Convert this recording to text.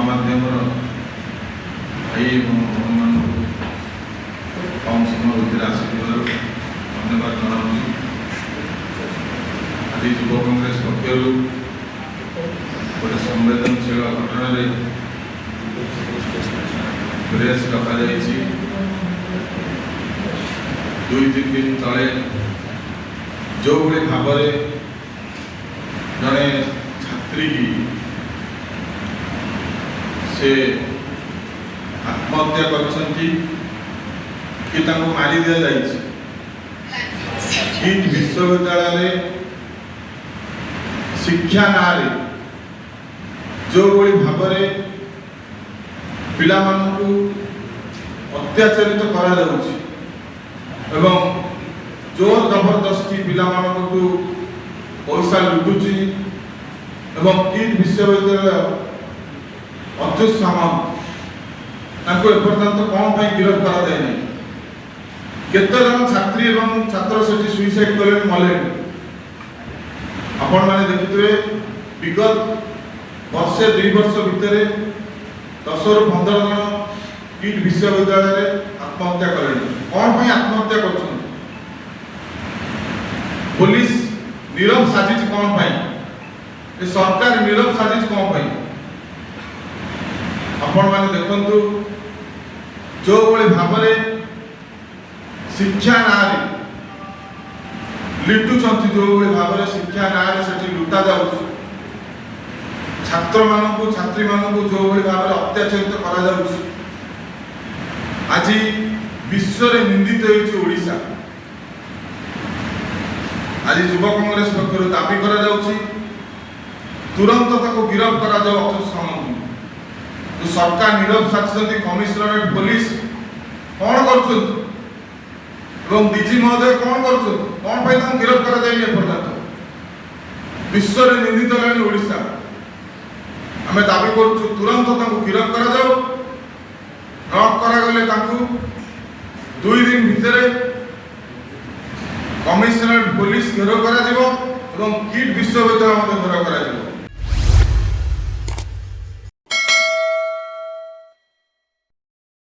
गणमाध्यम भाई मान कम समय भितर आसिक धन्यवाद जनाऊँ। आज युव कांग्रेस पक्षर गोटे संवेदनशील घटना प्रेस रखा दुई तीन दिन तले जो भाई भाव जड़े छात्री की से आत्महत्या करछंती कि मारी दिया जाइए। विश्वविद्यालय शिक्षा ना जो भाई भाव पिला अत्याचारित करा जाउछि एवं जोर जबरदस्ती पिला पैसा लुटुची एवं किट विश्वविद्यालय अध्यक्ष सामंत एपर्यंत कौन पर गिरफ्त करा जाए नहीं। केते जन छात्री एवं छात्र सेठी सुइसाइड कले मले आपण माने देखिथिबे। विगत वर्षे 2 वर्ष भितर 10 रु 15 जन किट विश्वविद्यालय आत्महत्या कले। कौन पर आत्महत्या कर पुलिस नीरव साजिश कौन पाई सरकार नीरव साजिश कौन पाई आपण माने देखंतु जो भाई भाव शिक्षा ना लिटुचंती जो भाई भाव शिक्षा ना से लुटा जा छात्र मानू छात्री मानू जो भाई भाव अत्याचारित करा जाउछि। आज विश्व रे निंदित होइछि ओडिशा। आज युव कांग्रेस पक्षर दाबी करा जाउछि तुरंत ताको गिरफ्त करा जाओ अच्युत सामंत। जो सरकार नीरव साजिश कमिशनरेट पुलिस कौन कर डीजी महोदय कौन कर कौन पर गिरफ्त करा जाए एपर्यंत विश्व रे निंदित लानी ओडिशा। आमे दाबी करूछु तुरंत ताको गिरफ्त करा जाओ। न करा गले ताको 2 दिन भितर कमिशनरेट पुलिस घेराव करा जिवो एवं किट विश्वविद्यालय घेराव करा जिवो।